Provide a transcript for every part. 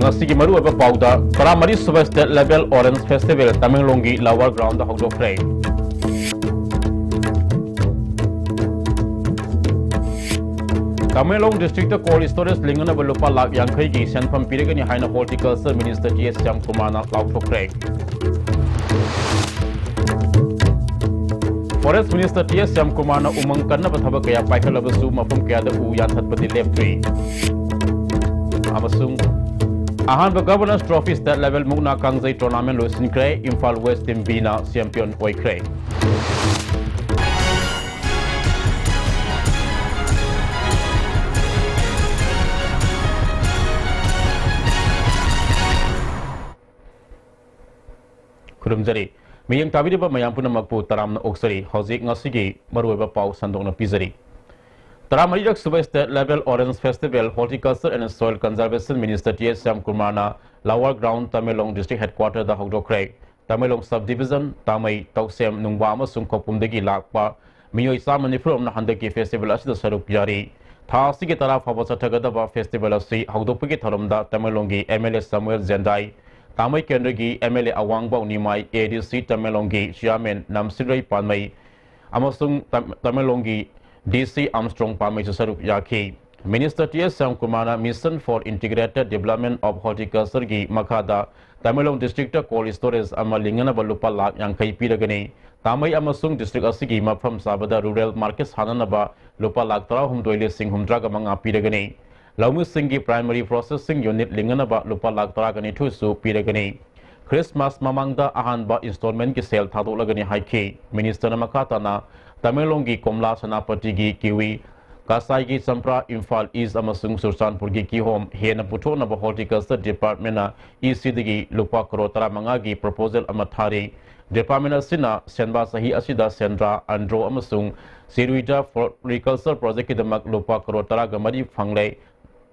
Ngasigi maru aba pauda Paramari Super State Level Orange Festival Tamenglongi Lower Ground da hogdokre. Tamenglong District Cold Storage Lingana Balupa Lak Yankagi Senpam Pirigani Haina Horticulture Minister T.S. Kumana Lautokre. Forest Minister T.S. Kumana Umang Kana Batabakaya Paikalabasu Mafum Kaya the U Yantapati Left 3. Amasung Ahan Governors Trophy State Level Mugna Kangzai Tournament Lusin Kray, Imphal West Team Bina Champion Oi Kray. Kurumjari, Miyang Tabidiba Mayampuna Magpu Taram Oksari, Hozik Nasigi, Marueva Pau Sandona Pizari. Taramaridak Super State Level Orange Festival Horticulture and Soil Conservation Minister T.S. Kumana Lower Ground Tamenglong District Headquarters the Hogdokre Tamenglong Subdivision Tamai Toksem Nungwama Sungkopumdegi Lakpa Miyoi Samani from Nahandaki Festival as the Sarup Yari Tha Sigitara Fabasa Tagadaba Festival of Sea Hogdopiki Taramda Tamenglongi MLA Samuel Zendai Tamai Kendrigi MLA Awangba Nimai ADC Tamenglongi Chairman Namsidrai Panmai Amasung Tamenglongi DC Armstrong Pamay Sarup Yaki Minister T.S. Kumana Mission for Integrated Development of Horticulture Gi Makada Tamenglong District Cold Storage Amalingana Balupa Lak Yankai Piragani Tamay Amasung District Asigi Mapam Sabada Rural Markets Hananaba Lupa Lak Tarahum Doile Sing Humdraga Manga Piragani Lamu Singi Primary Processing Unit Linganaba Lupa Lak Taragani Tusu Piragani Christmas Mamangda Ahanba Installment Ki Sale Tadulagani Haiki Minister Namakatana Tamenglongi Komla Sanapatigi Kiwi Kasai Sampra Imphal East Amasung Sursanpurgi Kihom Hena Putona Horticulture Department ECDigi Lupa Korotara Mangagi Proposal Amathari Department Sina Senba Sahi Asida Sendra Andro Amasung Siruita Horticulture Project Damak Lupa Korotara Gamadi Fangle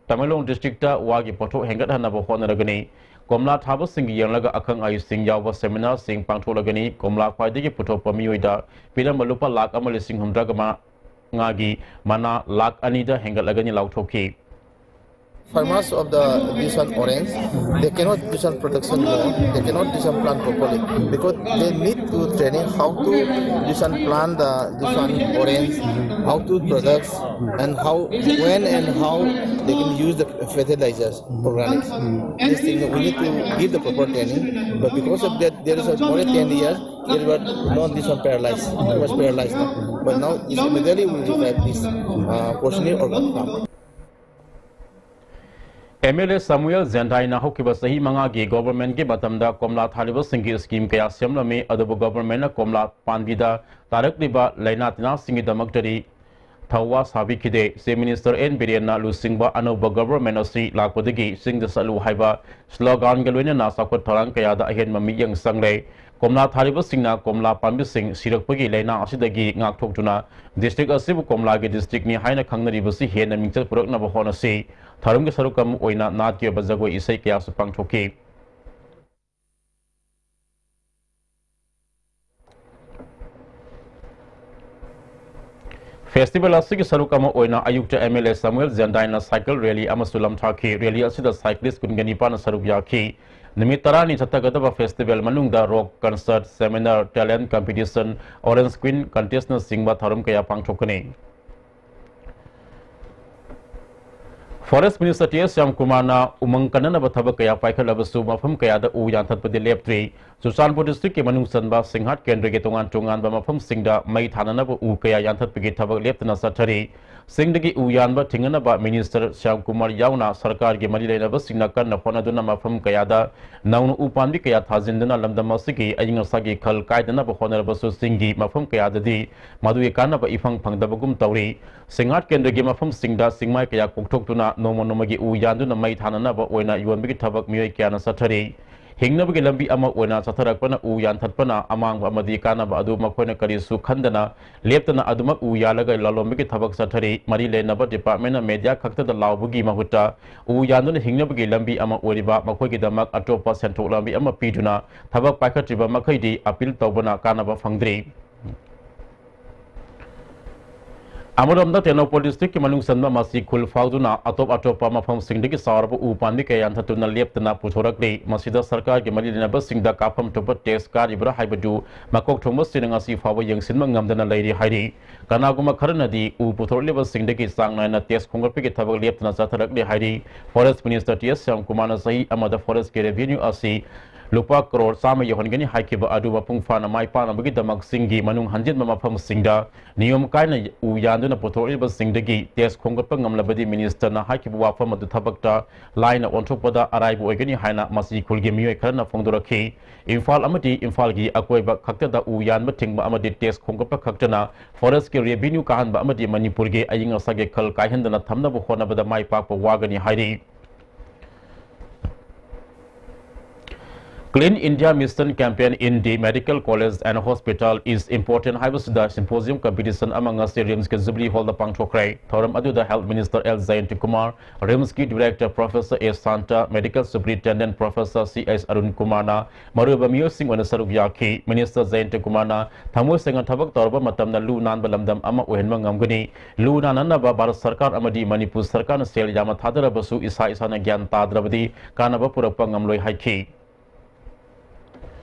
Tamenglong District Wagi Poto Hengat Hanaba Honoragani Komla Taba Sing Yanglaga Akang Ayu Sing Yawa Seminar Sing Pantolagani Komla Paidigi Puto Pamioida Pila Malupa Lak Amali Sing Humdragama Ngagi Mana Lak Anida Hengalagani Lautoki. Farmers of this one orange, they cannot do some production more, they cannot do some plant properly because they need to training how to do some plant this one orange, how to products and how, when and how they can use the fertilizers, organics. This thing we need to give the proper training, but because of that there is more than 10 years, they were not this one paralyzed, it was paralyzed now. But now immediately we revive this portion organic farm. MLA Samuel Zendai na hokiba sahi mangagi government ki batamda komla thaliba singi scheme kaya semlami adabu government na komla panbida tarakliba lainatina singi damaktari thawa sabikide se minister N Birena lusingba anoba government asi lakpadagi sing the salu haiba slogan galwena na sakot tharang kaya da ahen mami yang sangle komla thaliba singna komla pambi sing sirakpagi laina asidagi ngak thoktuna district asibu komla ge district ni haina khangnari basi hena mingchal purakna ba hona se Tharum ke sarukam oina natya bazago isai kaya supang thoki. Festival asigi sarukam oina ayukta MLA Samuel Zendai na cycle rally amasulam thaki rally asida cyclist kungani na saruk yaki. Nimitara ni chatagata festival manungda rock concert seminar talent competition orange queen contest na singba tharum kaya pang thokani. Forest Minister T.S. Kumana Umang Kanana Bataba Kaya Paikalabasu Mafam Kaya the U Yantapadi Lep 3 Susanpur District Manung Sanba Singhat Kendra Getungan Tungan Bamafam Singda Mai Tananaba U Kaya Yantapagi Tabak Leptana Satari Singdagi Uyanba Tinganaba Minister Syam Kumar Yauna Sarkar Gemalina Singnakan Naponaduna Mafam Kayada Naunu Upanbi Kaya Tazindana Lamdamasiki Ayingasagi Kal Kaidana Honorabasu Singi Mafam Kayadadi Maduikana Ifang Pangdabagum Tauri Singat Kendra Mafam Singda Singmai Kaya Kuktokuna Nomonomagi Uyanduna Mai Tananaba Oina Yuanbiki Tabak Mui Kiana Satari Hingnabagi Lambi Ama Oina Satarakana Uyan Tatpana Amang Amadi Kanaba Adu Makona Karisu Kandana Leptana Adumak Uyalaga Lalombiki Tabak Satari Marile Naba Department Media Kakta the Laubugi Mahuta Uyandun Hingnabagi Lambi Ama Oriba Makogi Damak Atopa Central Lambi Ama Piduna Tabak Pakatriba Makaidi Apil Tobana Kanaba Fangdri Amuramda Tenopol district ki manung sanba masi khul fauduna atop atopa mafam singdagi sarba upandi ke anthatuna leptana puchorakli masida sarkar ki malina basingda kapam topa test kar ibra haibadu makok thomas sinanga si fawa yengsinma ngamdana leiri hairi kanaguma kharnadi u puthorle basingdagi sangna test khongapi ki thabak leptana satharakli hairi forest minister ts Syam Kumana sahi amada forest ke revenue asi Lupa crore sama yohongani haikiba adu mapung fana mai pana bagi damak singi manung hanjit mafam singda niyom kaina u yandu na pothori ba singdagi test khongat pangam labadi minister na haikiba wafam adu thabakta line ontopada araibu ogani haina masi khulgi miyoi kharna phongdorakhi imphal amati imphal gi akoi ba khakta da u yan ba thingba amadi test khongat pa khaktana forest ke revenue kahan ba amadi manipur ge ayinga sage khal kaihendana thamna bu khona bada mai pak pa wagani hairi Clean India Mission campaign in the Medical College and Hospital is important. Hybrid symposium competition among us RIMS ke Zubli Hall the Pangchokrai. Thoram adu the Health Minister L. Zainti Kumar, RIMS ki Director Professor A. Santa, Medical Superintendent Professor C. S. Arun Kumana, Maruba Mio Singh on the Sarubiyaki, Minister Zainti Kumana, Thamu Singh Tabak Torba Matam na Lu Nan Balamdam Ama Uhenmang Amguni, Lu Nanana Bharat Sarkar Amadi Manipur Sarkar Sel Yama Thadara Basu Isa Isana Gyan Tadrabadi, Kanaba Purapang Amloy Haiki.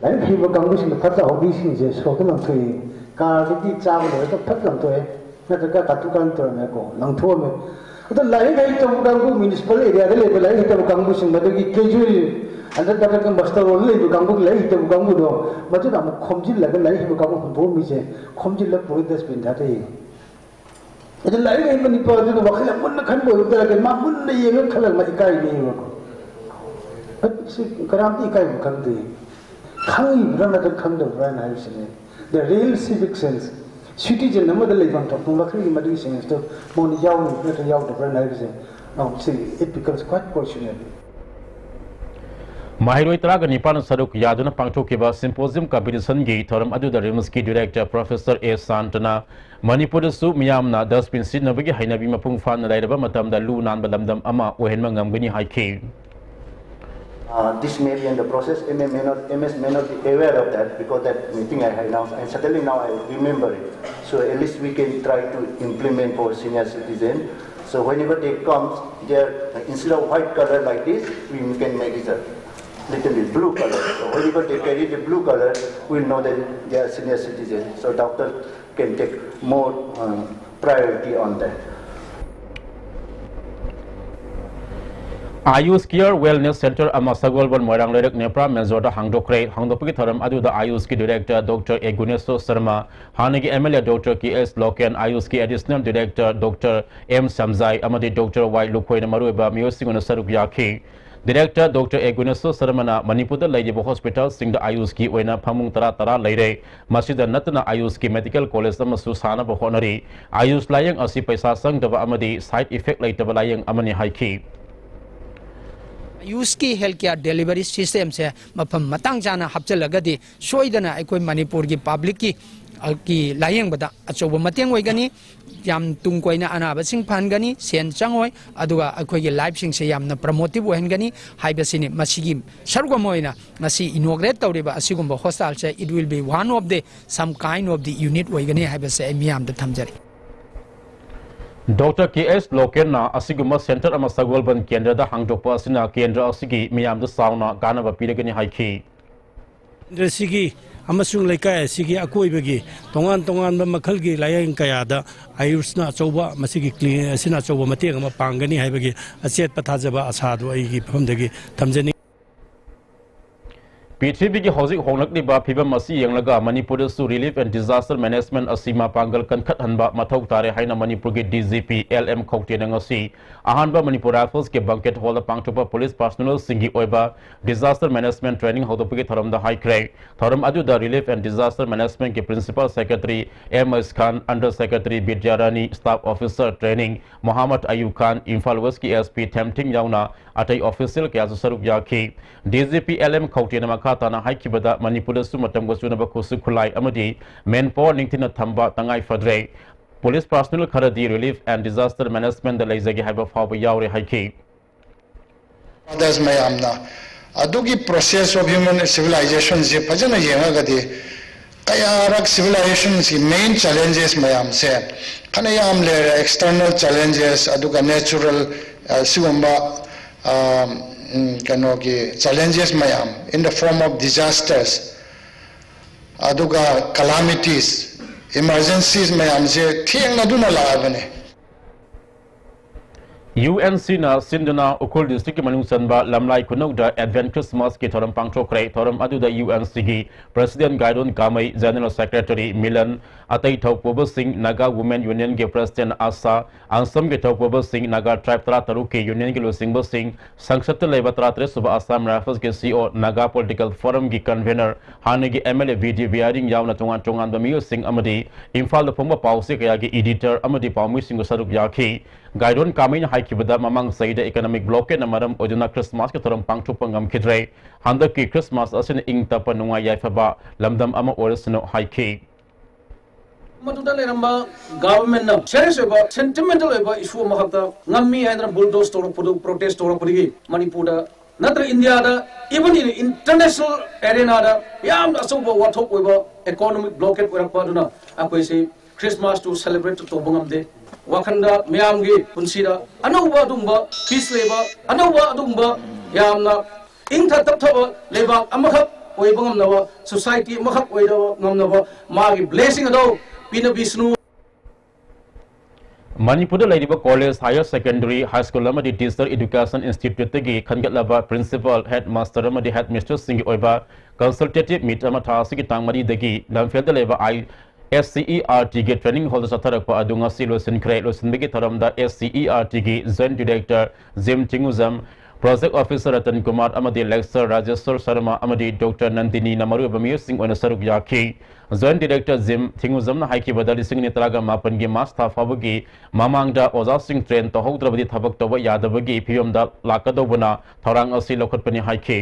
Lain hiba kamu sih lepas hobi sih je, soalnya lang tuh, kalau di campur itu lepas lang tuh, nanti kita katukan tuh mereka, lang tuh me. Itu lain kali itu kamu municipal area ada level lain itu kamu sih, macam kita casual, anda kata kan basta roll itu kamu lain itu kamu doh, macam kamu komjil lagi lain hiba kamu hobi je, komjil lagi politis pindah deh. Itu lain kali Manipur itu wakil pun nak kan boleh itu lagi, mak pun ni yang kalau macam ikai ni mereka. Itu kerana ikai bukan deh. The real civic sense. Citizen number the living top, Makri medicine is to Moni Young, better Young, the brand. Now, see, it becomes quite questionable. Mahiroi Traga Nipan Saruk Yaduna Pangtokiba Symposium Competition Gate, Thoram Adu the RIMS Director Professor A. Santana, Manipur Su Miyamna, Dustbin Sidnabigi Hainabi Mapung Fan, Raidaba Matam, the Lu Nan Balamdam Ama, Uhenmangam Guni Haiki. This may be in the process. MS may not be aware of that because that meeting I had now, and suddenly now I remember it. So at least we can try to implement for senior citizen. So whenever they come, instead of white color like this, we can make it a little bit blue color. So whenever they carry the blue color, we'll know that they are senior citizens. So doctor can take more priority on that. Ayush Care Wellness Center Amasagol Bon Moirang Lerek Nepra Menzota Hangdokre Hangdopiki Tharam Adu the Ayush Director Dr. Eguneso Sharma Hanagi MLA Dr. K.S. Loken Ayush Additional Director Dr. M. Samzai Amadi Dr. Y. Lukoi Marueba Music on the Sarukiyaki Director Dr. Eguneso Sharma Manipur Lady Hospital Sing the Ayush Wena Pamung Tara Lere Masjida Natana Ayush Medical College Masusana Bohonari Ayush Layang Asi Paisa Sang Dava Amadi side effect like Layang Amani Haiki Ayush healthcare delivery system se mafam matang jana hapchalagadi soidana aikoi Manipur gi public ki layeng bada achoba mateng oigani yam tungkoina anaba sing phangani sen changoi aduga aikoi gi life sing se yamna promotive ohengani haibasini masigi sargomoina masi inaugurate tawriba asigumba hostel se it will be one of the some kind of the unit oigani haibase miyam da thamjari Dr. K.S. Lokenna Asiguma Center Amasagolban Kendra the Hangdokpa Sina Kendra Asigi Miyam the Sauna Ganava Piragani Haiki. The Sigi Amasung Leka Sigi Akuibagi, Tongan Makalgi Layang Kayada, Ayusna Soba, Masigi Clean, Sina Soba Mating, Pangani Habagi, Aset Patazaba Asado from the Tamzani. PTB housing Honakli Ba Piba Masi Yanglaga Manipur Su Relief and Disaster Management Asima Pangal Kankat Hanba Matok Tare Haina Manipur DZP LM Koktenangasi Ahanba Manipur Rifles ke Banket Hall Pangtupa Police Personnel Singi Oiba Disaster Management Training Hodopuki Tharam the High Craig Tharam Adu the Relief and Disaster Management ke Principal Secretary M.S. Khan Under Secretary Bidyarani Staff Officer Training Muhammad Ayub Khan Imphal West ki SP Tempting Yauna Atai Official ke Azusaruk Yaki DZP LM Koktenama Tana Haikibada Manipur Sumatam Gosunaba Kosu Kulai Amadi Menpo Ningtina Thamba Tangai Fadre Police Personnel Karadi Relief and Disaster Management the Lazagi Haba Fabu Yauri Haiki. Others may amna. Adugi process of human civilization Zipajana Yangagadi Kayarak civilization si main challenges mayam se kanayam le external challenges aduga natural sugamba kanogi challenges mayam in the form of disasters aduga calamities emergencies mayam se thiang na duna laabane UNC na Sinduna Ukul District Manung Sanba Lamlai Kunogda Advent Christmas ki thoram pangthokre thoram aduda UNC gi President Gaidon Kamai General Secretary Milan Atai Thaupoba Singh Naga Women Union ge President Asa Ansam ge Thaupoba Singh Naga Tribe Tra Taru ke Union ge Losingba Singh Sangshat Leba Tra Tre Suba Assam Rifles ge CEO Naga Political Forum gi Convener Hane gi MLA VD Viaring Yauna Tongan Tongan Bamiyo Singh Amadi Imphal Phongba Pause kaya gi Editor Amadi Paumi Singh Saruk Yakhi Gaidon Kamai na haikibada mamang saida economic blockade na maram ojuna Christmas ke thoram pangthokpa ngamkhidre handa ki Christmas asin ing tapa nunga yaifaba lamdam ama orisno haiki Matuda leramba government na serious eba sentimental eba issue mahata ngammi haidra bulldoze toro pudu protest toro pudigi Manipur da natra India da even in international arena da yam asoba wathok eba economic blockade orakpa duna akoi se Christmas to celebrate to bongamde Wakanda Miamgi Punsida Anova Dumba peace labor Anova Dumba Yamna Inta Taptava Labor Amakap Webangam Nava Society Makap Weda Namnava Magi blessing ado Pina Bisnu Manipur Ladiba College Higher Secondary High School Lamadi Teacher Education Institute Tegi Kangatlaba Principal Headmaster Ramadi Headmistress Singh Oiba Consultative Meet Amatasi Tangmadi Degi Lamfield Leva I SCERT ge training hall satharak pa adunga silosin kre losin begi tharamda SCERT ge Joint Director Zim Tinguzam Project Officer Ratan Kumar amadi Lecturer Rajeshwar Sharma amadi Dr Nandini Namaru Bamiyo Singh ona saruk yakhi Joint Director Zim Tinguzam na haiki badali Singh ni talaga mapan ge master fabagi mamangda Oza Singh train to haudrabadi thabak toba yadabagi phiyomda lakadobuna thorang asi lokhatpani haiki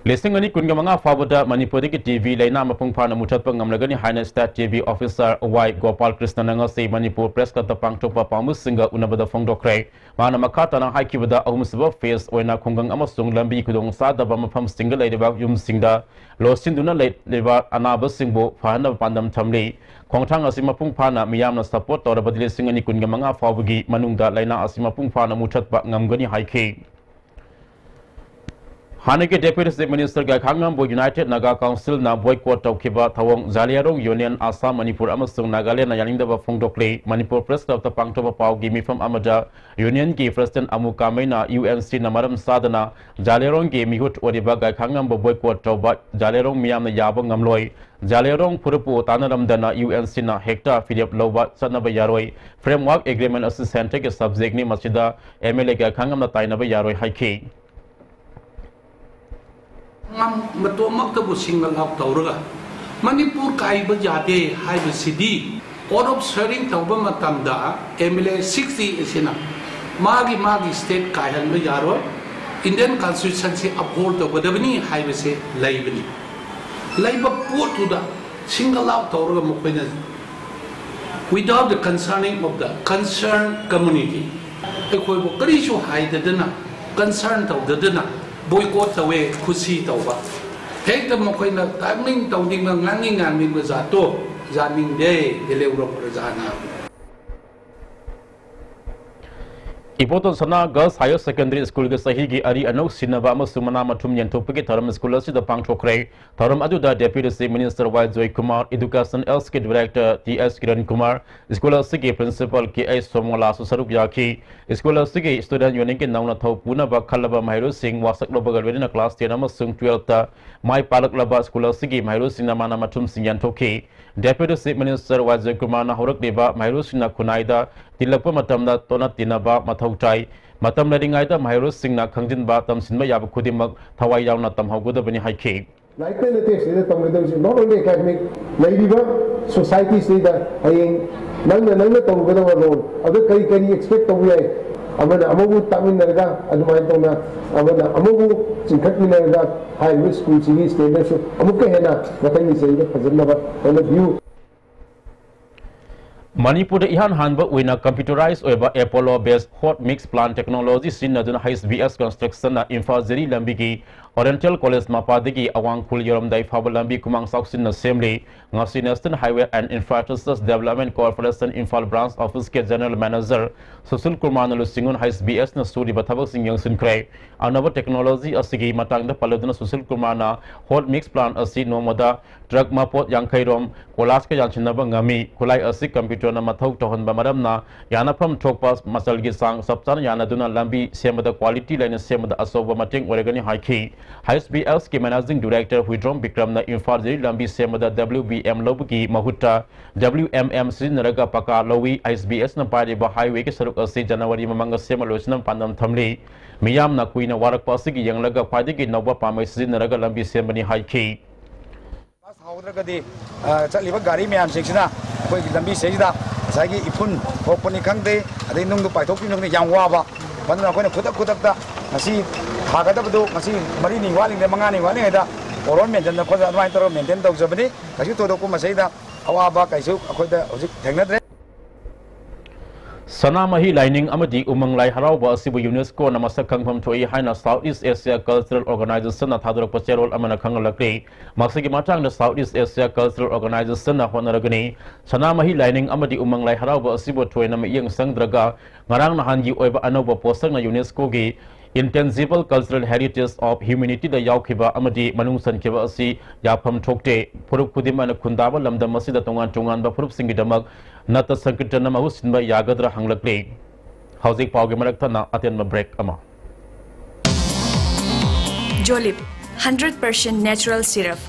Listing ani kungamanga fabada Manipuri ki TV laina mapungpa na muthatpa ngamlagani Haina State TV Officer Y Gopal Krishna nanga se Manipur Press ka tapang topa pamus singa unabada fongdokre mana makata na haikibada ahumsba face oina khungang amasung lambi kudong sadaba mafam singa leidaba yum singda losinduna leba anaba singbo fahana pandam thamli khongthang asima pungpa na miyamna support tora badile singani kungamanga fabagi manungda laina asima pungpa na muthatpa ngamgani haike Haneke Deputy State Minister Gakhangambo United Naga Council na boycott tawkiba thawong Zaliarong Union Assam Manipur amasung Nagaland na yaningdaba fongdokle Manipur Press Club ta pangtoba pau gi mifam amada Union gi President Amukamai na UNC na maram sadana Zaliarong gi mihut odiba Gakhangambo boycott tawba Zaliarong miyam na yabang ngamloi Zaliarong purupu tanaramdana UNC na hekta fidep loba sanaba yaroi framework agreement assistant ke subject ni masida MLA Gakhangam na tainaba yaroi haiki ngam mato maktabu single out tauraga Manipur kaiba jate haiba sidi order of sharing tauba matamda MLA 60 isina magi state kaihan ba yaro Indian constitution se uphold the wadabani haiba se laibani laiba potu da single out tauraga mukena without the concerning of the concerned community ekoi bo kari shu haida dana concern tawdadana boycott away kusi tauba hek the mokoina timing tawding nganging ngangin ba zato zaning de eleuro prajana Ipoton sana Girls Higher Secondary School ke sahi gi ari anok sinaba amasumana mathum yentopki tharam school asida pangthokre tharam aduda Deputy Chief Minister Y Joy Kumar Education LSK Director TS Kiran Kumar School asigi Principal KA Somola susaruk yakhi School asigi student union ke nauna thau puna ba khalaba Mahiro Singh wasak lobagal wedina class 10 amasung 12 ta mai palak laba school asigi Mahiro Singh namana mathum sing yentokhi Deputy Chief Minister Y Joy Kumar na horak deba Mahiro Singh na kunaida tilakpa matamda tona tinaba mathautai matam ladingaida Mahiro Singh na khangjinba tamsinba yaba khudimak thawai yauna tamhaugodabani haike like the text is not only academic maybe society say that ayeng nang tawgada role other kari expect tawi ay amana amagu taminarga adumay tawna amana amagu chingkhatminarga high school civil standard so amukka hena matang ni say da fazalna ba on view Manipur ihan hanba uina computerized oiba Apollo based hot mix plant technology sinaduna HBS construction na infazeri lambigi Oriental College mapadigi awang khul yoram dai faba lambi kumang sauksin na semli ngasi National Highway and Infrastructure Development Corporation Imphal branch office ke general manager Susil Kumar nalu singun HBS na suri bathabak sing yang sinkrai another technology asigi matang da paluduna Susil Kumar na hot mix plant asi nomoda drug mapot yang khairom kolas ke yang chinaba ngami kulai asik computer na mathau tohon ba maram na yana from thokpas masal gi sang saptan yana duna lambi semada quality line semada asoba mating oregani haiki HBS ke managing director Huidrom Bikram na infazeri lambi semada WBM lobugi mahuta WMM sinaraga paka lowi HBS na pari ba highway ke saruk asi January mamanga semalosnam pandam thamli miyam na kuina warak pasigi yang laga padi nawa pamai sinaraga lambi semani haiki Haudagadi Chaliba Gari Miam Sixina, Lambi Sejida, Sagi Ipun, Oponi Kangde, they know the Paitopi of the Yangwaba, one of the Kutaka, Nasi, Hagatabu, Nasi, Marini, Walling, the Mangani, Waneda, or on Menton, the Cosa Advaiter, Menton of Zabani, as you told Okumaseda, Awaba, Kaisu, Technatre. Sanamahi lining amadi umang lai harauba asibu UNESCO na masakang pamtoi haina Southeast Asia Cultural Organization na thadrak pacherol amana kangalakri maksigi matang na Southeast Asia Cultural Organization na honaragani sanamahi lining amadi umang lai harauba asibu toy na iyang sangdraga ngarang na hangi oiba anoba posang na UNESCO gi Intangible Cultural Heritage of Humanity da yaukhiba amadi manungsan khiba asi yapam thokte phurup khudima na khundaba lamdam masida tongan ba phurup singi damak nata sankirtana mahu sinba yagadra hanglakle housing pauge marakta na atenma break ama Jolip 100% natural syrup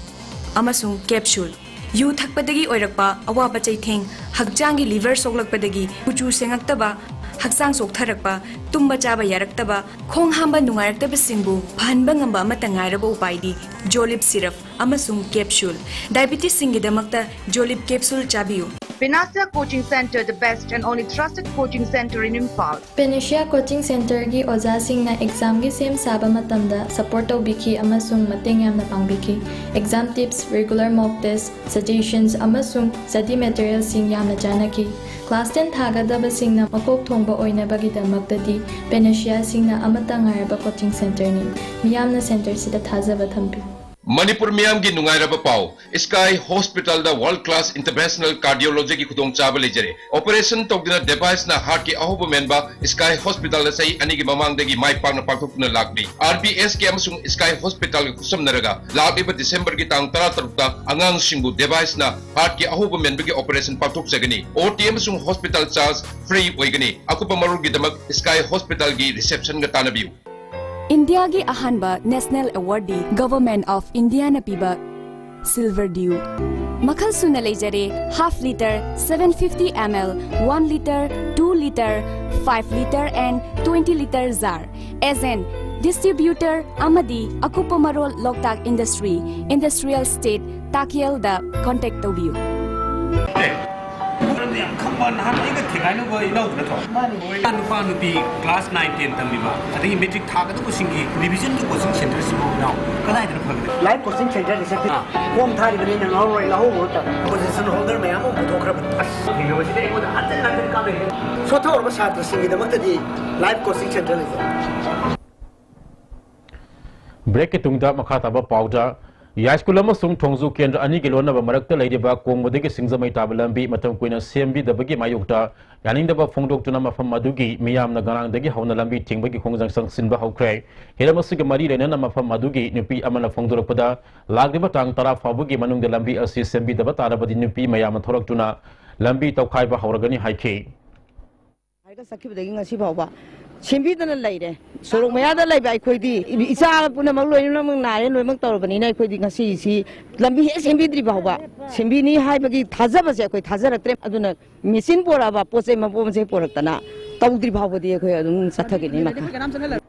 amasung capsule yu thakpadagi oirakpa awaba chaitheng hakjangi liver soglakpadagi kuchu sengaktaba Haksang Soktarakpa, Tumba Chaba Yaraktaba, Kong Hamba Nungarataba Singbu, Panba Ngamba Matangairabo Upaidi, Jolip syrup, Amasung capsule. Diabetes Singidamakta, Jolip capsule Chabiu. Panacea Coaching Center, the best and only trusted coaching center in Imphal. Panacea Coaching Center gi oja sing na exam gi sem saba matamda support biki amasung mateng yamna pangbiki. Exam tips, regular mock tests, suggestions amasung study materials sing yamna janaki. Class 10 thagadaba sing na makok thongba oina bagi damakdadi Panacea sing na amatang ngaraba coaching center ni. Miyamna center sida thajaba thampi. Manipur Miam gi nungairaba pau Sky Hospital da world class international cardiology ki khudong chaba lejare operation tokdina device na heart ki ahoba menba Sky Hospital da sai ani gi mamang dagi mai pang na pakthukna lakbi RBS ki amasung Sky Hospital ki kusam naraga labiba December ki tang 13 ta angang singbu device na heart ki ahoba menba ki operation pakthuk sagani OT amasung hospital charge free oigani akupa marul gi damak Sky Hospital gi reception ga tanabiu India gi ahanba National Awardee Government of India na piba Silver Dew. Makhal suna lejare half liter, 750 ml, 1 liter, 2 liter, 5 liter and 20 liter jar. As an distributor Amadi Akupamarol Loktak Industry, Industrial State, Takiel da contact to view. Come on, how many things I know you know the talk. One be class 9-10 Tamiba. I think metric target to Singi, division to coaching center now. Can I do live coaching center is a home time in an hour in the whole water. Position holder, may have to talk about us. University with another coming. So, Tower was hard to sing in the Monday live coaching center. Break it to Makataba powder. Yaskulama sung Tongzu Kendra Anigilona Marakta Ladybug, Komodiki Singzamai Tabalambi, Matam Queen Sembi, the Bagi Mayukta, Yaning the Bafong to Nama from Madugi, Miam Nagarang, the Honalambi, Tingbaki Hong Sang Sinba Hokray, Hiramasiga Mari, and Nama from Madugi, Nupi Amana Fongdurapada, Lagribatang Tara Fabugi Manung the Lambi Assi Sembi, the Batara, but Nupi Mayama Torotuna, Lambi Tokaiba Horagani Hike. I just keep the English about. Simbi the lady, so my other lady I could be. It's all Punamalo, Nine, Torbanina, I could see Lambi Simbi Baba, Simbini Hybagi Tazabas, Tazara Trip, Aduna, Missin Porava, Posema Pomse Portana, Taudri Baba, the Satagin.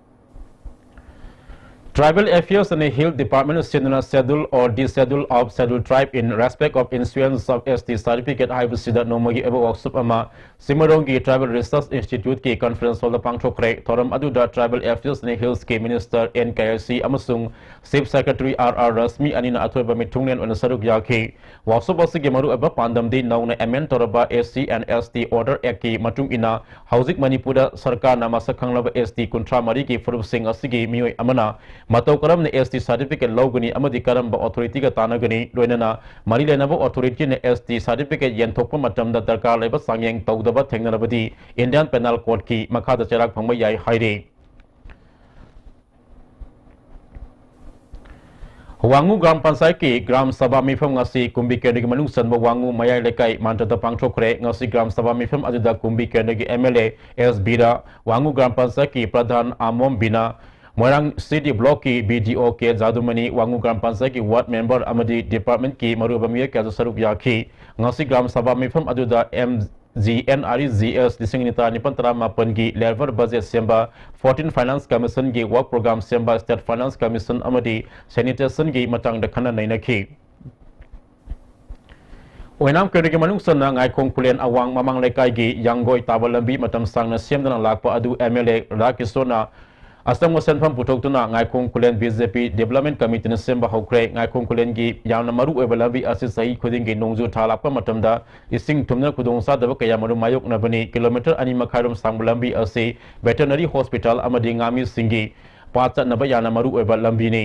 Tribal Affairs and the Hill Department Sindana schedule or deschedule of scheduled tribe in respect of issuance of ST certificate I was that no magi ever workshop ama Simarongi Tribal Research Institute ki conference hall pangchokre thoram aduda Tribal Affairs and the Hills ki Minister NKIC amasung Chief Secretary RR Rasmi anina athoiba mitungnen on saruk yaki workshop asigi maru aba pandam di nauna amend toraba SC and ST order act ki matung ina housing Manipura sarkar na masakhanglaba ST kuntra mari ki furup sing asigi mioi amana Matau karam ne ST certificate logani amadi karam ba authority ka tanagani loinana mari lenaba authority ne ST certificate yenthokpa matamda darkar leba sangyeng tawdaba thengnarabadi Indian Penal Code ki makhada charak phangba yai haire Wangu Gram Pansai ki Gram Sabha Mifam ngasi Kumbi Kendegi Manung Sanba Wangu Mayai Lekai Mantada Pangchokre ngasi Gram Sabha Mifam ajuda Kumbi Kendegi MLA S Bira Wangu Gram Pansai ki Pradhan Amom Bina Morang City Block ki BDO ke Zadumani Wangu Gram Pansai ki Ward Member Amadi Department ki Marubamiya ke Saruk Yaki ngasi Gram Sabha Mifam ajuda MGNREGS Disingita Nipantara Mapan ki Lever Budget Semba 14 Finance Commission ki Work Program Semba State Finance Commission Amadi Sanitation ki Matang Dakana Nainaki Wenam Keriki Manung Sana Ngai Kong Pulen Awang Mamang Lekai ki Yanggoi Tabalambi Matam Sang na Siamdana Lakpa Adu MLA Rakisona Asam Wasan Pam Putok Tuna Ngai Kong Pulen BJP Development Committee na Semba Hokre Ngai Kong Pulen ki Yana Maru Ebalabi Asis Sahi Kuding ki Nongzu Talapa Matamda Ising Tumna Kudong Sa Daba Kaya Maru Mayok Nabani Kilometer Anima Kairum Sangbulambi Ase Veterinary Hospital Amadi Ngami Singi Patsa Naba Yana Maru Ebalambi ni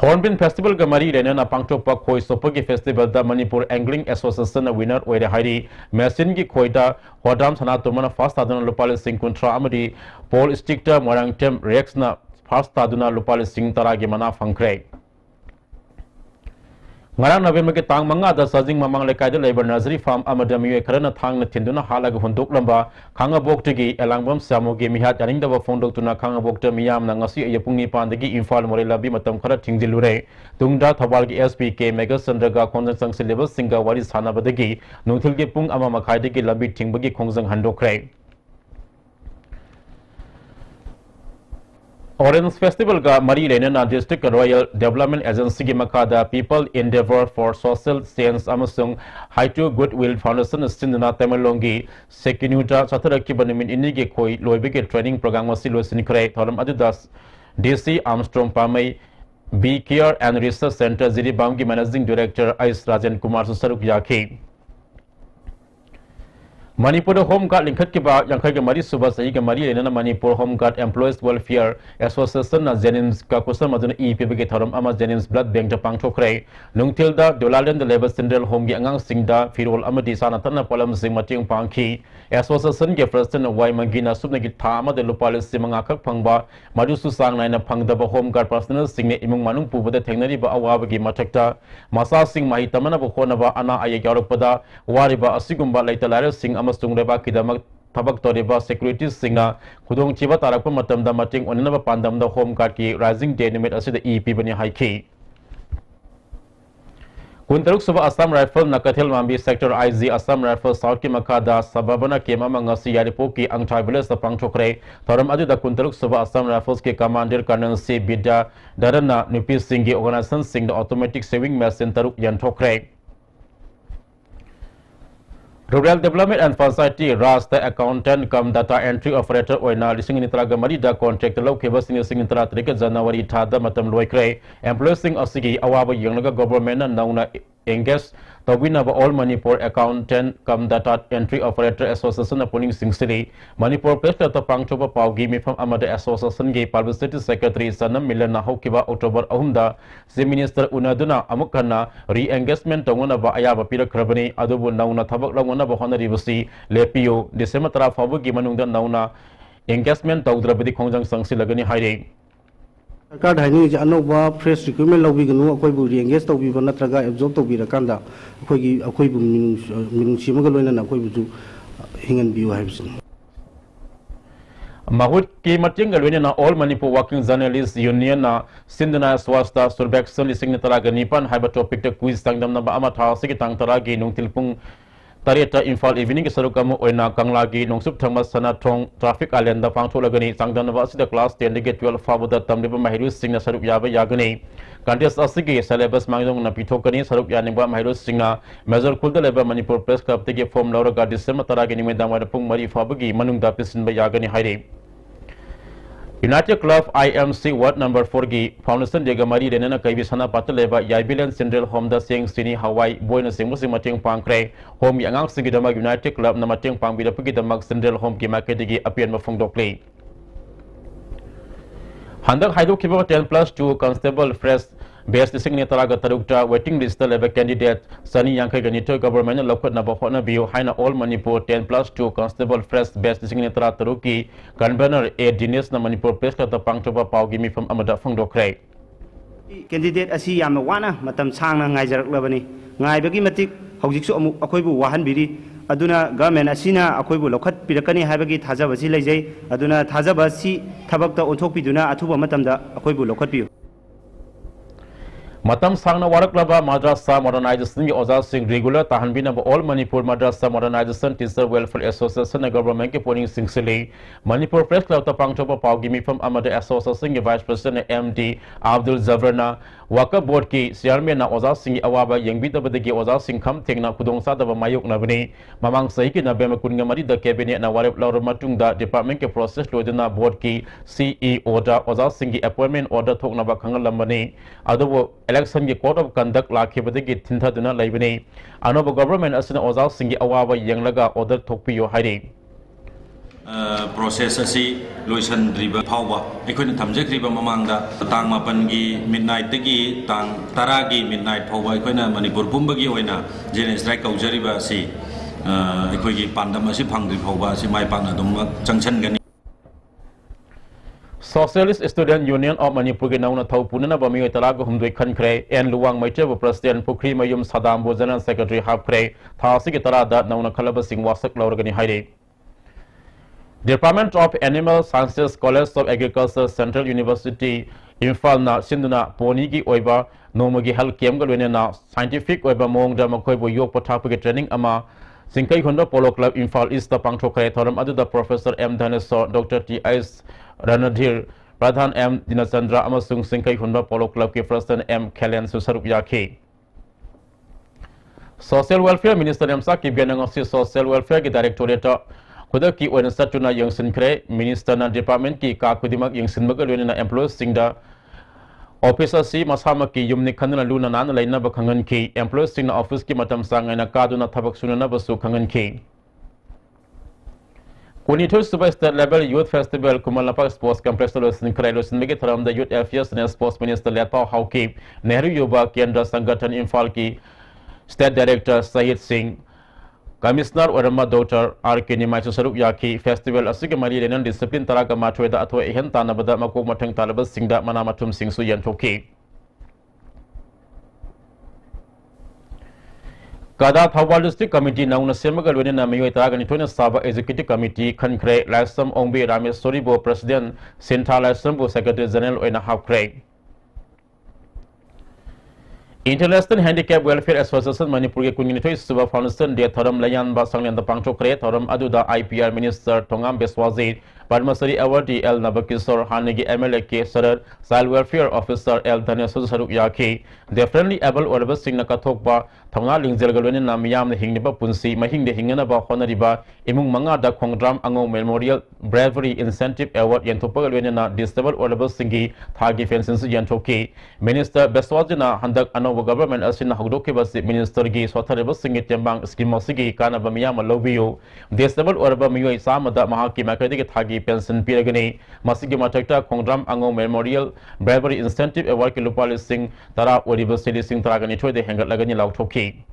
Hornbill Festival Gamari Renana Pangtok Pak Koi Sopagi Festival da Manipur Angling Association winner Oide Hairi Mesin ki Koida Hodam Sanatumana Fast Adana Lupal Singh Kuntra Amadi Paul Stictor Morang Tem Rexna Fast Aduna Lupal Singh Taragi Mana Fangkre Ngarang November ke tang manga da sajing mamang lekai de labor nursery farm amadami karana thang na tinduna halaga hunduk lamba khanga boktigi elangbam samogi mihat aning da phondok tuna khanga bokta miyam na ngasi ayapungi pandagi infal morela bi matam khara thingdilure tungda thawal gi SPK mega sandraga konjang syllabus singa wari sana badagi nungthil ge pung ama makhai de gi lambi thingbagi khongjang handokre Orange Festival ga Mari Lenana District Royal Development Agency ki makada People Endeavor for Social Change amasung Haitu Goodwill Foundation Sindana Tamalongi Sekinuta Sataraki Banamin Inigi Koi Loibike Training Program Wasilo Sinikre Thoram Adidas DC Armstrong Pamay B Care and Research Center Ziri Bamgi Managing Director Ais Rajan Kumar Susaruk Yaki Manipur Home Guard Linkat Kiba Yankai Mari Suba Sayiga Mari Lenana Manipur Home Guard Employees Welfare Association na Jennings Kakusa Maduna EPB Tharam Ama Jennings Blood Bank Japang Chokre Nungtilda Dolalan the Labor Central Home Gi Angang Singda Firol Amadi Sanatana Polam Sing Mating Pangki Association Ge President Wai Mangina Subnagi Tama de Lupalis Simangakak Pangba Madu Susang Naina Pangdaba Home Guard Personal Sing Imung Manung Puba the Technari Ba Awabagi Matakta Masa Sing Mahitamana Bokonaba Ana Ayagaropada Wariba Asigumba Later Sing Amastung Reba Kidamak Tabak Toriba Security Singa Kudong Chiba Tarakpa Matamda Mating Onanaba Pandam the Home Guard Ki Rising Dynamite Asi the EP Bani Haiki Kuntaruk Suba Assam Rifle Nakathil Mambi Sector IZ Assam Rifle South Ki Makada Sababana Kema Mangasi Yaripo Ki Ang Tribales the Pangchokre Thoram Adu the Kuntaruk Suba Assam Rifles Ki Commander Colonel C Bidya Darana Nupi Singhi Organization Sing the Automatic Saving Machine Taruk Yantokre Rural Development and Society Rasta Accountant cum Data Entry Operator Oina Lising Nitraga Marida Contract Low Keba Singing Sintra Trika January Tada Matam Loikre Employing Asigi Awaba Younger Government and Nauna Engage Tawina All Manipur Accountant cum Data Entry Operator Association Appointing Singstili Manipur President of Pangchoba Paugi me from Amada Association Gay Publicity Secretary Sanam Milana Hokiba October Ahunda the Minister Unaduna Amukana re-engagement Tongona Ayaba Pira Krabani Adubu Nauna Tabak Lamona Bahona Ribusi Lepio December Fabugi Manunda Nauna engagement Taudrabadi Kongjang Sangsi Lagani Hiding Card Hani Anova Press Recruitment Lobby Koibu engaged to be Vanatraga absorbed to be the Kanda Kogi Akoibu Minshimagalo and Akoibu Hingan View Hibson. Mahut ki mating galwena All Manipur Working Journalists Union na Sindana Swasta Surbexon Lisingnitara Ganipan Haiba topic to quiz tangdam na Baama Tha Siki Tangtaragi Nung Tilpung Tareta Infal Evening Sarukam Oina Kanglagi Nongsup Thomas Sanatong Traffic Island the Pangtolagani Sangdanavas the class 10 to get 12 Fabuda Tamliba Mahirus Singer Saruk Yaba Yagani Contest Asigi Celebus Mangong Napitokani Saruk Yanimba Mahirus Singer Mazur Kulda Leba Manipur Press Club to give form Laura December Taragani Medama Pung Mari Fabagi Manung Dapisin by Yagani Haide United Club IMC Ward number 4 gi Foundation de Gamari Renana Kaibisana Pataleva Yaibilan Central Home the Sing Sini Hawaii Boyna Simusi Mating Pankre Home Yangang Sigidama United Club Namating Pambida Pugitamak Central Home Kimakadigi Apian Mafungdo Play Handak Haidu Kibo 10+2 Constable Fresh Best Signataraga Tarukta waiting list level candidate Sunny Yankai Ganito government local Nabahona Bio Haina All Manipur 10+2 Constable Fresh Best Signatara Taruki Convener A Dinis na Manipur Press Club Pangtoba Pau Gimi from Amada Fungdo Cray Candidate Asi Yamawana Matam Sang Niger Labani Ngai Bagi Matik Hojiksu Akoibu Wahan Biri Aduna government Asina Akoibu Lokat Pirakani Habagi Taza Vasilay Aduna Taza Basi Tabakta Otopiduna Atuba Matamda Akoibu Lokat Bio Matam Sangna Waraklaba Madrasa Modernization Oza Singh regular Tahanbina All Manipur Madrasa Modernization Teacher Welfare Association Government Keponing Singsili Manipur Press Club Pangtoba Pau Gimi from Amada Association Vice President MD Abdul Zavrana Waka Board Ki Chairman na Oza Singh Awaba Yangbita Badagi Oza Singh Kam Tengna Kudong Sada Mayuk Nabani Mamang Saiki na Bema Kungamari the Cabinet na Warab Laura Matung Department ke process Lodina Board Ki CEO da Oza Singh appointment order Tokna Bakangal Lambani Ado election ki code of conduct lakibadagi thinta duna laibani anoba government asina Oza Singh Awaba Yanglaga order Tokpiyo Haide process asi loisan driba phawa ekhoi thamjakriba mamangda tang mapan gi midnight gi tang tara gi midnight phawa ekhoi na Manipur pumbagi oina general strike kaujariba asi ekhoi gi pandam asi phangdri phawa asi mai pakna dum changchan gani Socialist Student Union of Manipur ke nauna thau punana bami talaga humdoi khankre en luwang maite bu president Pukri Mayum Sadam bu general secretary hapkre thasi ke tarada nauna khalaba sing wasak laurgani haide Department of Animal Sciences College of Agriculture Central University Infal na sinduna poni gi oiba nomagi health camp galwene na scientific oiba mong da makoi bu yok pathapu ke training ama Singkai Honda Polo Club Infal East Pangthokre thoram adu da Professor M Dhaneso Dr T.S. Ranadhir Pradhan M Dinasandra amasung Singkai Honda Polo Club ke President M Kalen Susaruk Yake Social Welfare Minister M Saki Bianangasi Social Welfare ke Directorate Kuda ki oina satuna yang sinkre Minister na Department ki ka kudimak yang sinmagalwene na employees singda Officer si masama ki yumni khanna luna nan laina ba khangan ki employees sing na office ki matam sangai na kaduna thabak sunana basu khangan ki Kunithur Super State Level Youth Festival Kumalapa Sports Complex Losin Krailosin Mege Tharam the Youth Affairs and Sports Minister Letpao Hauki Nehru Yuva Kendra Sangathan Infal ki State Director Sahid Singh Commissioner Orama Dr. R.K. Nimaisu Saruk Yaki Festival Asige Mari Renan Discipline Taraga Matweda Atwa Ehen Tanabada Makok Matang Talabas Singda Manamatum Sing Suyan Toki Kada Thawal District Committee Nauna Semagal Wenena Mayo Taragani Tona Saba Executive Committee Khankre Lasam Ongbe Ramesh Soribo President Senta Lasambo Secretary General Oina Hapkre International Handicap Welfare Association Manipur ke Kunginitoi Suba Foundation de Thoram Layan ba Sanglen da Pangchokre Thoram Aduda IPR Minister Tongam Beswazi Padmasari Awardee L Nabakisor Hanigi MLA ke Sarar Child Welfare Officer L Dhanesu Saruk Yaki Differently Able Orba Singna Kathokba Thongna Lingzel Galwene na Miyam Hingniba Punsi Mahing de Hingana ba Honoriba Imung Manga da Khongdram Ango Memorial Bravery Incentive Award Yantopa Galwene na Disabled Orba Singi Thagi Fensensu Yantoki Minister Beswazi na Handak Government Asina Hogdoki Basi Minister Gi Swatareba Singi Tembang Skimosigi Kana Bamiyama Lobio Disabled Orba Miyo Samada Mahaki Makadi Thagi Pension Piragani Masigi Matakta Khongdram Ango Memorial Bravery Incentive Award Lupali Singh Tara Oriba City Singh Taragani Toy the Hangat Lagani Lautoki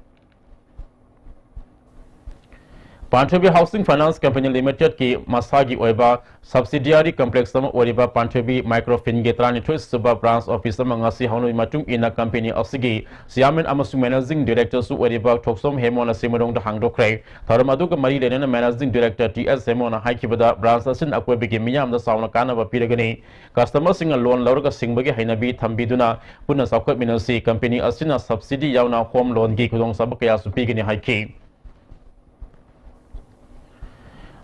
Pantrabi Housing Finance Company Limited ki Masagi Oiba Subsidiary Complex Sama Oriba Pantrabi Microfin Getrani Twist Suba Branch Officer Mangasi Hanu Matung Ina Company Osigi Siamen Amasu Managing Director Su Oriba Toksom Hemona Simodong the Hangdokre Taramadu Mari Lena Managing Director T.S. Hemona Haikibada Branch Asin Akwebigi Miyam the Sauna Kanava Piragani Customer Sing a loan Laurga Singbagi Hainabi Tambiduna Puna Sakut Minasi Company Asina Subsidy Yauna Home Loan Gikudong Sabakaya Supigini Haiki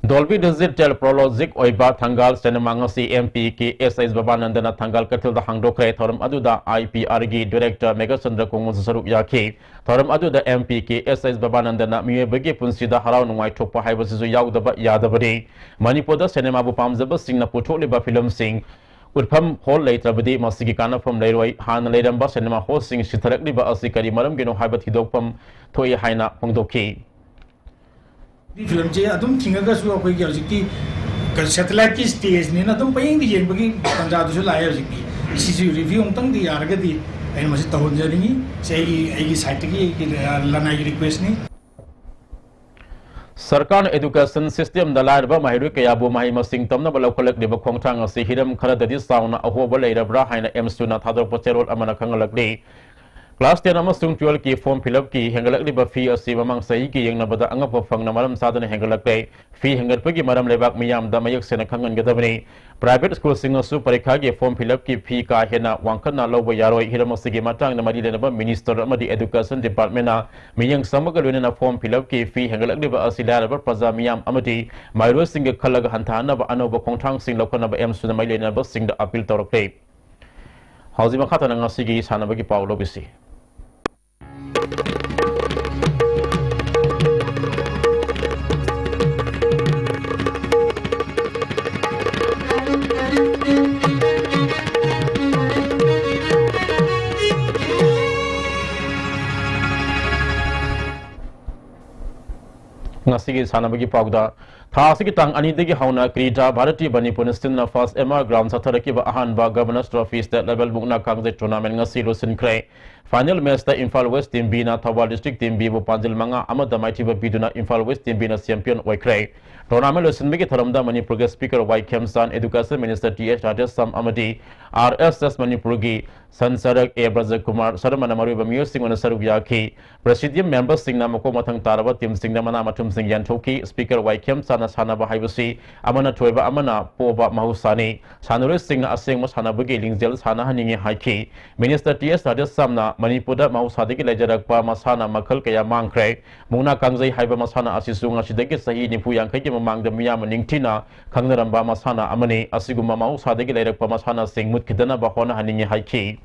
Dolby Digital Prologic Oiba Thangal Senemangasi MP ki SIS Babanandana Thangal Katil the Hangdokre Thoram Aduda IPRG Director Megasandra Kongon Sarup Yaki Thoram Aduda MP ki SIS Babanandana Mue Bagi Punsida Harau Nwai Topa Haibasu Yaudaba Yadabadi Manipoda Senema Bupamzaba Singna Putoliba Film Sing Udpam Hall later Badi Masigi Kana from Leroy Han Ledamba Senema Hosting Shitarakliba Asikari Maram Geno Habat Hidopam Toy Haina Pongdoki. The film je adum thingaga su akoi gi hojiki satellite ki stage ni na adum paying di yen bagi tanja du su lai hojiki isi su review tang di yarga di ai masi tahon jani sei ai site ki lanai request ni Sarkar education system dalai ba mahiru kayabu mahi masing tamna balaw kolek de bakhong thang asi hiram khara dadi sauna ahoba leirabra haina m2 na thador pocherol amana khangalak de Class 10 amasung 12 ki form fill up ki hengalak liba fee asi mamang sai ki yengna bada anga pofang na maram sadana hengalak dei fee hengal pagi maram lebak miyam da mayak sena khangan gadabni private school singa su parikha ki form fill up ki fee ka hena wangkhan na loba yaroi hiramasi ki matang na mari le na minister amadi education department na miyang samagal wena na form fill up ki fee hengalak liba asi la ba praja miyam amadi mairo singa khalaga hantana ba anoba khongthang sing lokana ba em su na mai le na ba sing da appeal torok Hauzima khata na ngasi gi sana bagi paulo bisi Ngasigi sana bagi pagda thasigi tang ani degi hauna krita bharati manipur na first MR ground satharaki ba ahan ba governors trophy state level bukna kangje tournament ngasi lusin kre final match ta Imphal West team B na Thawal district team B bu panjil manga amada maiti ba biduna Imphal West team B na champion oi kre tournament lusin begi tharamda manipur ge speaker Y Kemsan education minister TH Rajesh Sam amadi RSS manipur gi sansarak A Braja Kumar Sarmana maru ba music on saruk yaki presidium members sing na mako mathang taraba team sing na mana mathum sing yan thoki speaker Y Kemsan na sana ba haibasi amana thoiba amana poba mahusani sanure sing na aseng mo sana bagi lingjel sana haningi haiki minister TS Rajesh Sam na manipur da mahusadi ki lejarak pa masana makhal kaya mangkre mungna kangjai haiba masana asisu ngasidagi sahi nipu yang kai ki mamang da miya maningtina khangnaram ba masana amani asiguma mahusadi ki lejarak pa masana sing mut kidana ba hona haningi haiki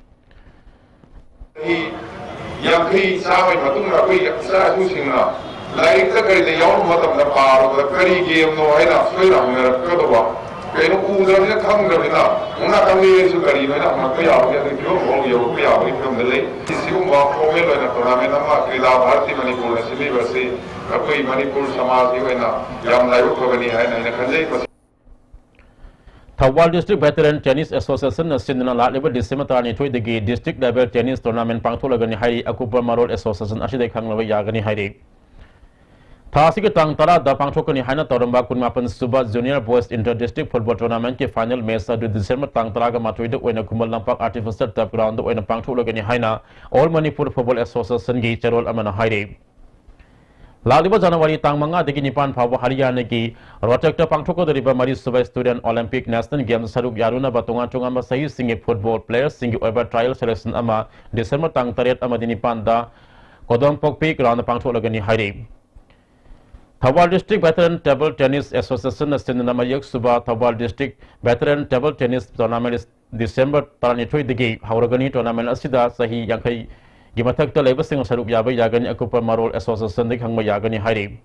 Yang sama itu nak koi saya susing na, lain sekali dia yang macam nak paru, kari game no hay na, saya nak mereka tu apa, kalau udah dia kang dah na, mana kami sekali mana nak kaya apa dia tu orang yang kaya apa itu mendalai, isi umah kami loh na tournament nama kita Bharati Manipur sini bersih, koi Manipur samaj itu na, yang lain tu kami hay na, kerja Thawal District Veteran Tennis Association na sinna la level disematani thoi degi district level tennis tournament pangtholagani hari akupa marol association aside khanglawa yagani hari Thasigi tang tara da pangthokani haina toramba kunmapan suba junior boys inter district football tournament ki final match sa December tang tara ga matoi de oina kumal lampak artificial turf ground oina pangtholagani haina All Manipur Football Association gi charol amana hari Laliba January tang manga degi nipan phawa Haryana ki Rochester pangthoko dariba mari suba student Olympic National Games saruk yaruna batonga chunga ma sahi singi football players singi over trial selection ama December tang taret ama dinipan da Kodompok peak round pangtholagani hari Thawal District Veteran Table Tennis Association na sinna mayak suba Thawal District Veteran Table Tennis Tournament December tarani thoi degi hauragani tournament asida sahi yankai Gimatak ta labor sing saruk yabai yagani akupa marol association dik hangma yagani hari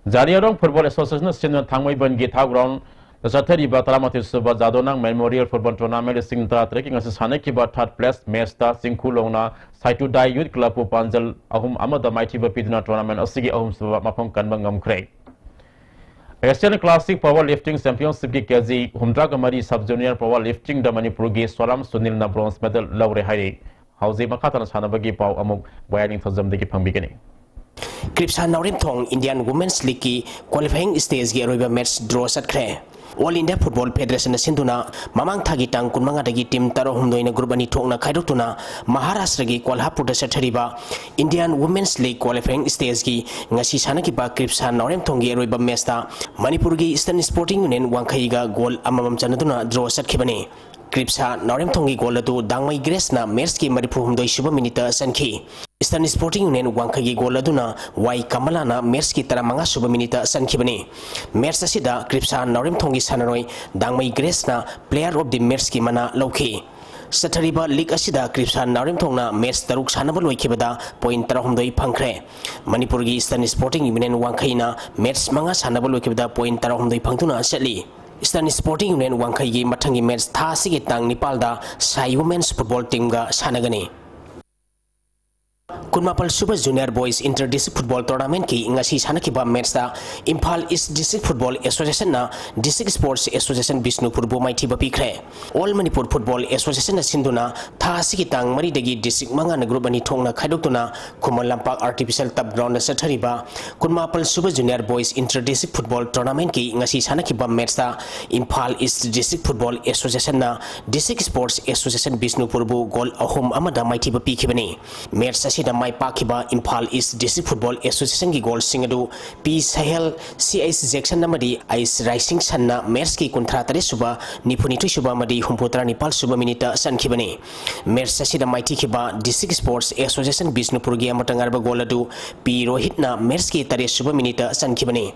Jariarong Football Association sinna thangmai ban gi thau ground zathari ba taramati suba jadonang memorial football tournament sing ta trekking as sane ki ba third place match ta singkhulongna Saitu Dai Youth Club pu panjal ahum amada maiti ba pidna tournament asigi ahum suba mapong kanbang ngamkre Asian Classic Powerlifting Championship ki kg humdra kamari sub junior powerlifting da Manipur gi Swaram Sunil na bronze medal lawre hari Hauzi makatan sana bagi pau amuk bayaning thazam degi phangbigani Kripsa Naurim Thong Indian Women's League ki qualifying stage gi roiba match draw satkre All India Football Federation sinduna mamang thagi tang kunmanga dagi team taro humdoina group ani thokna khaidotuna Maharashtra gi Kolhapur da sathariba Indian Women's League qualifying stage gi ngasi sana ki ba Kripsa Naurim Thong gi roiba match ta Manipur gi Eastern Sporting Union wangkhai ga goal amamam chanaduna draw satkibani Kripsa Naurim Thong gi goal atu Dangmai Grace na match ki Manipur humdoi suba minute sanki Eastern Sporting Union Wangkai goal aduna Wai Kamalana match ki taramanga suba minita sankibani. Match asida Kripsa Naurim Thongi sanaroi Dangmai Grace na player of the match ki mana lauki. Sathariba League asida Kripsa Naurim Thongna match taruk sanaba loikibada point 3 phangkhre. Manipur gi Eastern Sporting Union Wangkai na match manga sanaba loikibada point 3 phangtuna chali. Eastern Sporting Union Wangkai gi mathangi match tha sigi tang Nepalda Sai Women's Football Team ga sanagani. Kunmapal Super Junior Boys Inter-District Football Tournament ki ngasi sanakiba match da Imphal East District Football Association na District Sports Association Bisnupur bo maiti ba pikre. All Manipur Football Association na sinduna tha sigi tang mari dagi district manga na group ani thongna khaidoktuna Kumal Lampak Artificial Turf Ground na sathariba Kunmapal Super Junior Boys Inter-District Football Tournament ki ngasi sanakiba match da Imphal East District Football Association na District Sports Association Bisnupur bo goal ahom amada maiti ba pikibani. Match asida mai pakiba Imphal East District Football Association ki goal singadu P Sahel CS Jackson namadi Ice Rising Sanna match ki kuntra tare suba nipunitu suba madi humputra Nepal suba minita sankibani. Match asida mai tikiba District Sports Association Bisnupur gi amatangarba goal adu P Rohit na match ki tare suba minita sankibani.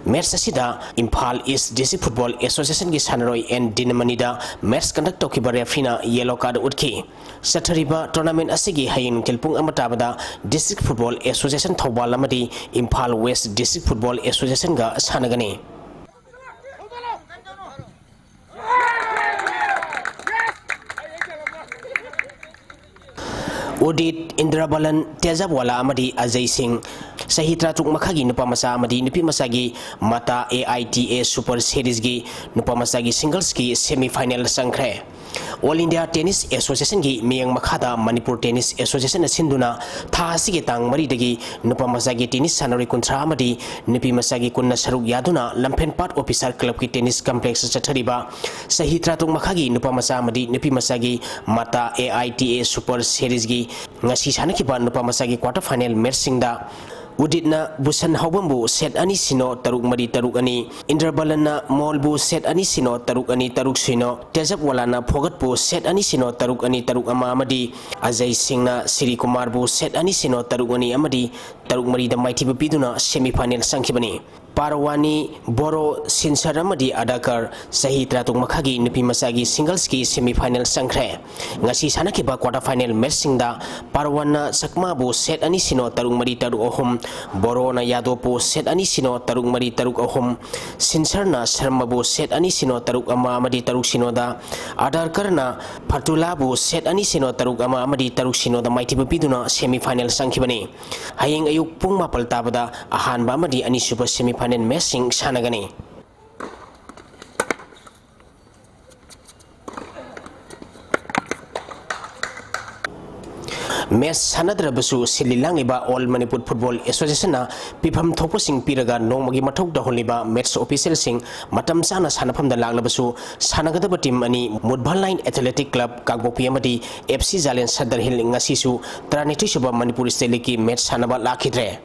Match asida Imphal East District Football Association ki sanaroi and dinamanida match conduct tokiba refina yellow card utki. Sathariba tournament asigi hayin tilpung amatabada District Football Association Thobal amadi Imphal West District Football Association ga sanagani. Udit Indrabalan Tejabwala amadi Ajay Singh Sahitra tuk makhagi nupa masa amadi nupi masagi mata AITA Super Series gi nupa masagi singles ki semi final sangkre. All India Tennis Association gi miyang makhada Manipur Tennis Association sinduna tha sige tang mari dagi nupa masagi tennis sanari kuntra amadi nupi masagi kunna saruk yaduna Lampen Part Officer Club ki tennis complex chathariba Sahitra tuk makhagi nupa masa amadi nupi masagi mata AITA Super Series gi ngasi sanakiba nupa masagi quarter final match singda Uditna Busan Hawambu set ani sino taruk mari taruk ani Indrabalana Molbu set ani sino taruk ani taruk sino Tejabwalana Phogatpu set ani sino taruk ani taruk ama amadi Ajay Singh na Siri Kumar bu set ani sino taruk ani amadi taruk mari da maiti biduna semi final sangkibani. Parwani Boro Sinsar amadi Adakar Sahitra tuk makhagi nupi masagi singles ki semi final sangkre. Ngasi sanakiba quarter final match singda Parwana Sakma bu set ani sino taruk mari taruk ohum Boro na Yadopo set ani sino taruk mari taruk ohum Sinsar na Sharma bu set ani sino taruk ama amadi taruk sino da Adarkar na Patula bu set ani sino taruk ama amadi taruk sino da maiti biduna semi final sangkibani. Haying ayuk pung mapal tabada ahan ba amadi ani super semi final matching sanagani. Match sanadrabasu sililangiba All Manipur Football Association na pifam thopasing piraga nongmagi mathok daholiba match official sing matam sana sanapam da laglabasu sanagadaba team ani Mudbal Line Athletic Club Kagbopi amadi FC Jalen Sadar Hill ngasisu 32 suba Manipur State League match sanaba lakhidre.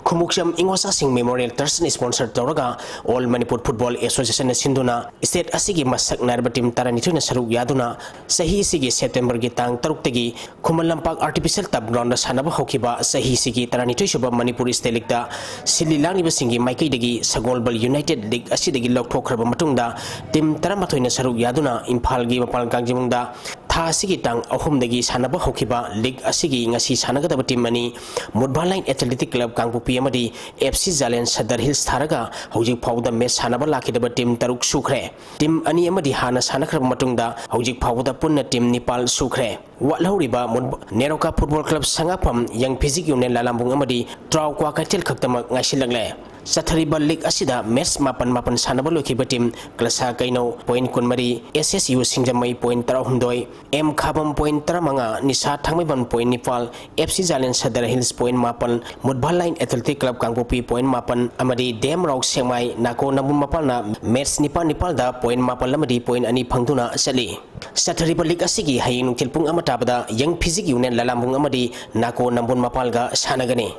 Kumuksham Ingwasa Singh Memorial Trust sponsor Toraga All Manipur Football Association Sinduna State Asigi Masak Narba Team Taranitu Saruk Yaduna Sahi Sigi September Gitang Taruktagi Kumal Lampak Artificial Turf Ground Sanaba Hokiba Sahi Sigi Taranitu Shuba Manipur State League da Sililangi Basingi Maiki Dagi Sagolbal United League Asidagi Lokpokraba Matunda Team Taramatoina Saruk Yaduna Imphal Gi Mapal Gangjimunda Tha Sigi Tang Ahumdagi Sanaba Hokiba League Asigi Ngasi Sanagadaba Team Mani Mudbal Line Athletic Club Kangpupi amadi FC Jalen Sadar Hills tharaga hojik phawda match sanaba lakidaba team taruk sukre team ani amadi hana sanakrab matungda hojik phawda punna team Nepal sukre walhoriba Neroka Football Club sangapam yang physic union lalambung amadi traw kwa katil khaktamak ngaisilagle Sathariba League asida match mapan sanaba lokiba team klasa kaino point kunmari SSU Singjamai point 32 M Khabam point 35 Nisa Thangmaiban point Nepal FC Jalen Sadar Hills point mapan Mudbal Line Athletic Club Kangpopi point mapan amadi Dem Rauk Sengmai Nako Namun Mapal na match Nepal da point mapal amadi point ani phangtuna sali Sathariba League asigi hayinung tilpung amatabada yang physic union lalambung amadi Nako Namun Mapal ga sanagani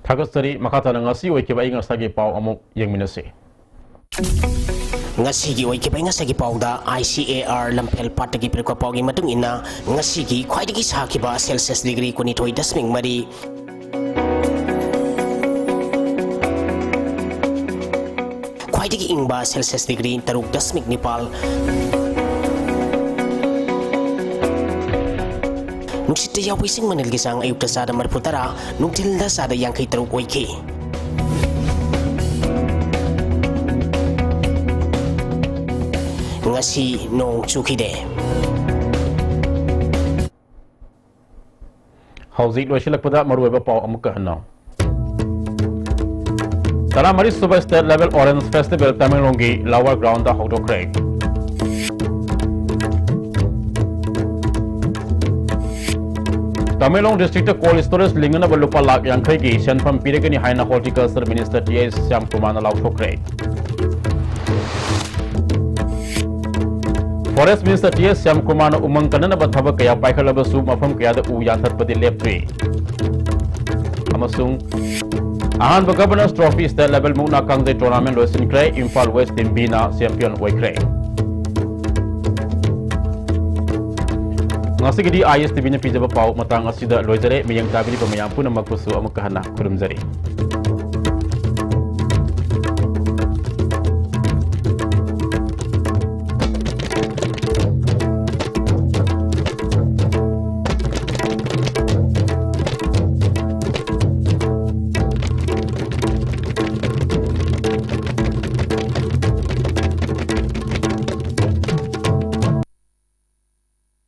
Thagastari makata ngasi oikiba inga sagi pau amuk yang minase Ngasigi oikiba ngasagi pauda ICAR lampel patagi pirko paugi matung ina ngasigi khwaidagi sakiba Celsius degree kuni thoi dasming mari khwaidagi ingba Celsius degree taruk dasmik nipal nungsita yawi sing manil gisang ayuk sada marputara nungtil da sada yangkai taruk oiki ngasi nong chukide Hauzik loisilak pada maruiba pau amuka hanau Tara mari Super State Level Orange Festival Tamelongi Lower Ground da hodokre Tamelong District Cold Storage lingana balupa lak yang khaigi senfam piregani haina Horticulture Minister T.S. Syam Kumana lau thokre Forest Minister T.S. Syam Kumana umang kanana bathaba kaya paikhalaba su mafam kaya da u yanthar padi leptri amasung ahan ba Governors Trophy State Level muna kangde tournament loisin kre Imphal West team bina champion oi kre ngasigidi ISTV nya pijaba pau matang asida loijare miyang tabili pamayam puna magpusu amukahana kurumjari